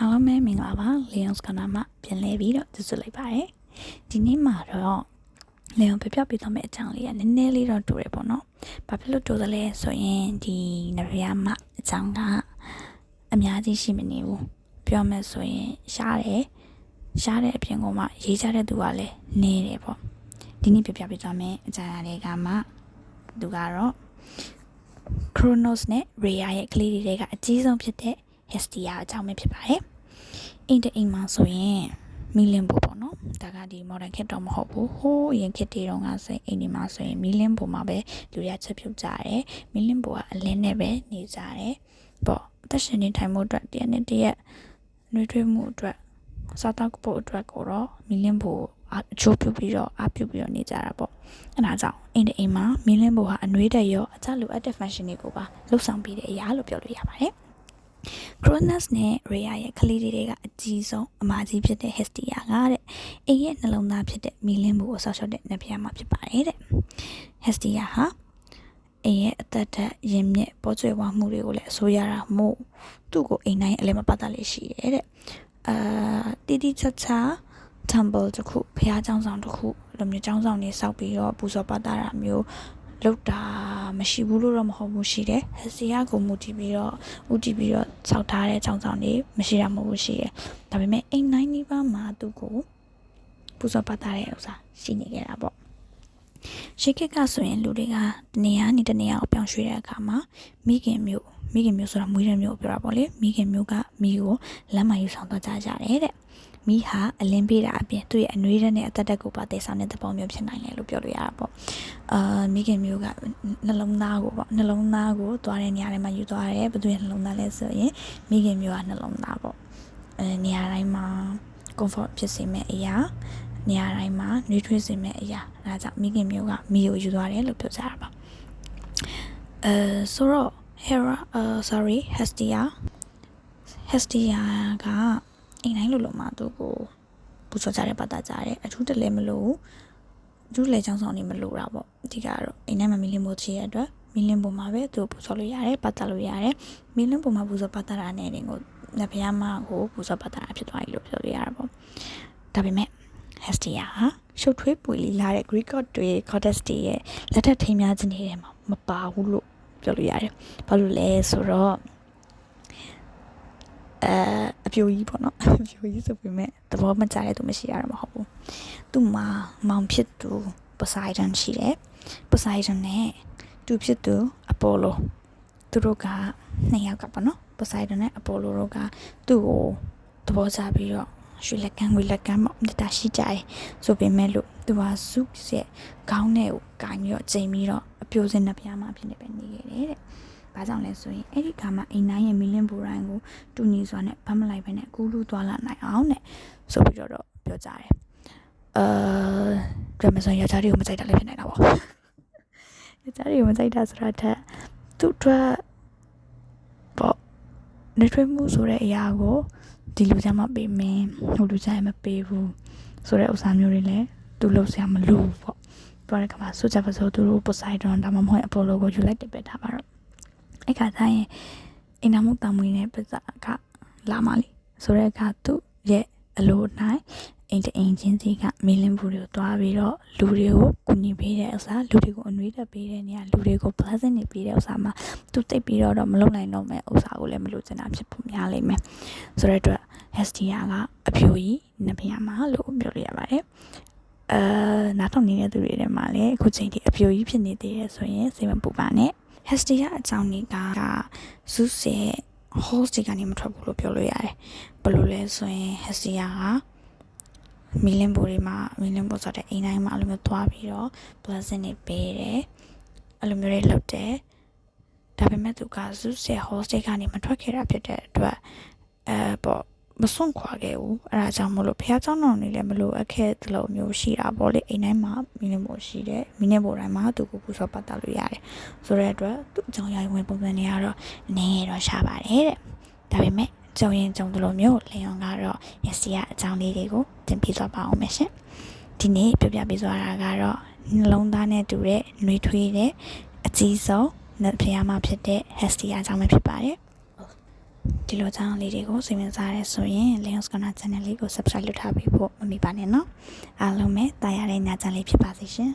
အားလုံးပဲမင်္ဂလာပါ Leon's Corner မှာပြန်လည်ပြီးတော့ကြိုဆိုလိုက်ပါတယ်ဒီနေ့မှာတော့ Leon ပြပြပေးသွားမယ့်အကြောင်းလေးကနည်းနည်းလေးတော့တူတယ်ပေါ့နော်ဘာဖြစ်လို့တူသလဲဆိုရင်ဒီနဗရမအကြောင်းကအများကြီးရှိမနေဘူးပြောမယ်ဆိုရင်ရှားတဲ့အပြင်ကမှရေးချတဲ့သူကလည်းနေတယ်ပေါ့ဒီနေ့ပြပြပေးသွားမယ့်အကြောင်းအရာတွေကမှသူကတော့ Chronos နဲ့ Rhea ရဲ့ကလေးတွေကအကြီးဆုံးဖြစ်တဲ့ Hestia အကြောင်းပဲဖြစ်ပါတယ်။အိမ်တအိမ်မှာဆိုရင်မီလင်းဘိုပေါ့နော်။ဒါကဒီ modern ခေတ်တော့မဟုတ်ဘူး။ဟိုးအရင်ခေတ်တည်းတုန်းကဆိုရင်အိမ်ဒီမှာဆိုရင်မီလင်းဘိုမှာပဲလူရချက်ပြုတ်ကြတယ်။မီလင်းဘိုကအလင်းနဲ့ပဲနေကြတယ်။ပေါ့အသက်ရှင်နေထိုင်မှုအတွက်တရက်နဲ့တရက်နှွေးထွေးမှုအတွက်စားတောက်ဖို့အတွက်ကိုတော့မီလင်းဘိုအချိုးပြုတ်ပြီးတော့အပြုတ်ပြီးတော့နေကြတာပေါ့။အဲဒါကြောင့်အိမ်တအိမ်မှာမီလင်းဘိုဟာအနှွေးတက်ရောအကျလိုအပ်တဲ့ function တွေကိုပါလှုပ်ဆောင်ပေးတဲ့အရာလို့ပြောလို့ရပါတယ်။ Chronos နဲ့ Rhea ရဲ့ကလေးတွေကအကြီးဆုံးအမကြီးဖြစ်တဲ့ Hestia ကတဲ့အိမ်ရဲ့နှလုံးသားဖြစ်တဲ့မီလင်းဘူကိုဆောက်ရှောက်တဲ့နဖျားမှာဖြစ်ပါတယ်တဲ့ Hestia ဟာအိမ်ရဲ့အသက်ထက်ရင်မြက်ပေါ်ကျွယ်ဝမှုတွေကိုလည်းအစိုးရတာမို့သူ့ကိုအိမ်တိုင်းအလည်းမပတ်သက်လေးရှိတယ်တဲ့တီတီချာချာ temple တစ်ခုဘုရားကျောင်းဆောင်တစ်ခုလိုမျိုးကျောင်းဆောင်နေစောက်ပြီးတော့ပူဇော်ပတ်တာမျိုးလောက်တာမရှိဘူးလို့တော့မဟုတ်ဘူးရှိတယ်။ဟစီယာကိုမူတည်ပြီးတော့စောက်ထားတဲ့ကြောင်ဆောင်တွေမရှိတာမဟုတ်ဘူးရှိတယ်။ဒါပေမဲ့အိမ်တိုင်းနီးပါးမှာသူ့ကိုပူဇော်ပတ်တာတဲ့ဥစ္စာရှိနေကြတာပေါ့။ရှေးခေတ်ကဆိုရင်လူတွေကတနေရာနဲ့တနေရာကိုပြောင်းရွှေ့တဲ့အခါမှာမိခင်မျိုးဆိုတာမွေးတဲ့မျိုးကိုပြောတာပေါ့လေ။မိခင်မျိုးကမိကိုလမ်းမယူဆောင်သွားကြတယ်တဲ့။မိဟာအလင်းပေးတာအပြင်သူ့ရဲ့အနှွေးနဲ့အသက်တက်ကိုပါတည်ဆောင်တဲ့သဘောမျိုးဖြစ်နိုင်တယ်လို့ပြောလို့ရတာပေါ့မိခင်မျိုးကနှလုံးသားကိုသွားတဲ့နေရာတွေမှာယူသွားတယ်ဘယ်သူရဲ့နှလုံးသားလဲဆိုရင်မိခင်မျိုးကနှလုံးသားပေါ့နေရာတိုင်းမှာ comfort ဖြစ်စေမယ့်အရာနေရာတိုင်းမှာနှွေးထွေးစေမယ့်အရာဒါကြောင့်မိခင်မျိုးကမိကိုယူသွားတယ်လို့ပြောကြတာပါဆိုတော့ Hestia ကအိမ်တိုင်းလို့မှသူ့ကိုပူဇော်ကြတယ်ပတ်တာကြတယ်အထူးတလဲမလို့အထူးလဲချောင်းဆောင်နေမလို့တာပေါ့အဓိကတော့အိမ်တိုင်းမှာမီလင်းဘိုချီရဲ့အတွက်မီလင်းဘိုမှာပဲသူ့ပူဇော်လို့ရတယ်ပတ်တာလို့ရတယ်မီလင်းဘိုမှာပူဇော်ပတ်တာတာနဲ့တင်ကိုလက်ဖျားမကိုပူဇော်ပတ်တာဖြစ်သွားပြီလို့ပြောလို့ရတာပေါ့ဒါပေမဲ့ Hestia ဟာရှုပ်ထွေးပွေလီလာတဲ့ Greek god တွေ goddess တွေရဲ့လက်ထက်ထိမ်းများခြင်းတွေထဲမှာမပါဘူးလို့ပြောလို့ရတယ်ဘာလို့လဲဆိုတော့အပြိုကြီးပေါ့နော်အပြိုကြီးဆိုပေမဲ့သဘောမကျတဲ့သူမရှိရတော့မဟုတ်ဘူးသူ့မှာမောင်ဖြစ်သူ Poseidon ရှိတယ် Poseidon နဲ့သူဖြစ်သူ Apollo သူတို့ကနှစ်ယောက်ကပေါ့နော် Poseidon နဲ့ Apollo တို့ကသူ့ကိုသဘောကျပြီးတော့ရွှေလက်ကန်းငွေလက်ကန်းပေါ့တရှိကြတယ်ဆိုပေမဲ့လို့သူကစုရဲ့ခေါင်းနဲ့ကိုကင်ပြီးတော့ချိန်ပြီးတော့အပြိုစင်နှပြားမှဖြစ်နေပဲနေခဲ့တယ်တဲ့ဘာကြောင့်လဲဆိုရင်အဲ့ဒီခါမှာအိမ်တိုင်းရဲ့မီလင်းဘူရိုင်းကိုတူညီစွာနဲ့ဗတ်မလိုက်ပဲနဲ့ကူးလူသွားလာနိုင်အောင်နဲ့ဆိုပြီးတော့ပြောကြတယ်ဒါမှမဟုတ်ယောက်ျားတွေကိုမကြိုက်တာလည်းဖြစ်နေတာပေါ့ယောက်ျားတွေကိုမကြိုက်တာဆိုတာထက်သူ့အတွက်ပေါ့နေထွေးမှုဆိုတဲ့အရာကိုဒီလူချမ်းမပေးမင်းဟိုလူချမ်းမပေးဘူးဆိုတဲ့ဥစ္စာမျိုးတွေလည်းသူလုပ်စရာမလိုဘူးပေါ့ပြောတဲ့ခါမှာဆိုကြပါစို့သူတို့ Poseidon ဒါမှမဟုတ် Apollo ကိုယူလိုက်တယ်ပဲထားပါတော့အဲ့ခါကျရင်အိမ်နာမှုတောင်မွေးနဲ့ပဇာကလာမလီဆိုတဲ့အခါသူ့ရဲ့အလိုနိုင်အိမ်တအိမ်ချင်းစီကမီလင်းဘူးတွေကိုတွားပြီးတော့လူတွေကိုကူညီပေးတဲ့ဥစ္စာလူတွေကိုအနှွေးတက်ပေးတဲ့နေရာလူတွေကို blessing တွေပေးတဲ့ဥစ္စာမှာသူတိတ်ပြီးတော့မလုပ်နိုင်တော့မဲ့ဥစ္စာကိုလည်းမလို့ချင်တာဖြစ်ဖို့များလိမ့်မယ်ဆိုတဲ့အတွက် Hestia ကအပြိုကြီးနဖျားမှာလို့ပြောလို့ရပါတယ်နားထောင်နေတဲ့သူတွေထဲမှာလည်းအခုချိန်ထိအပြိုကြီးဖြစ်နေသေးတယ်ဆိုရင်စိတ်မပူပါနဲ့Hestia အကြောင်းတွေကZeus ရဲ့ host တွေကနေမထွက်ဘူးလို့ပြောလို့ရတယ်ဘယ်လိုလဲဆိုရင် Hestia ကမီလင်းဘိုတွေမှာမီလင်းဘိုဆိုတဲ့အိမ်တိုင်းမှာအဲ့လိုမျိုးသွားပြီးတော့ blessing တွေပေးတယ်အဲ့လိုမျိုးတွေလုပ်တယ်ဒါပေမဲ့သူက Zeus ရဲ့ host တွေကနေမထွက်ခဲ့တာဖြစ်တဲ့အတွက်ပေါ့မစွန့်ခွာခဲ့ဘူးအဲ့ဒါကြောင့်မလို့ဘုရားကျောင်းတော်နေလည်းမလို့အခက်တလို့မျိုးရှိတာပေါ့လေအိမ်တိုင်းမှာမီလင်းဘိုရှိတယ်မီလင်းဘိုတိုင်းမှာသူကိုပူဇော်ပတ်တာလို့ရတယ်ဆိုတဲ့အတွက်သူ့အကြောင်းအရာဝင်ပုံစံတွေကတော့နည်းတော့ရှားပါတယ်တဲ့ဒါပေမဲ့ကြုံတလို့မျိုးလျော်ကတော့ Hestia အကြောင်းလေးတွေကိုသင်ပြသွားပါအောင်မယ်ရှင်ဒီနေ့ပြပြပေးသွားတာကတော့နှလုံးသားနဲ့တူတဲ့နှွေးထွေးတဲ့အကြီးဆုံးနတ်ဖျားမှာဖြစ်တဲ့ Hestia အကြောင်းပဲဖြစ်ပါတယ် ဒီလိုအကြောင်းလေးတွေကိုစိတ်ဝင်စားရဲဆိုရင် Leon's Corner Channel လေးကို Subscribe လုပ်ထားပေးဖို့မမေ့ပါနဲ့နော်အားလုံးပဲတာယာတဲ့ညချမ်းလေးဖြစ်ပါစေရှင်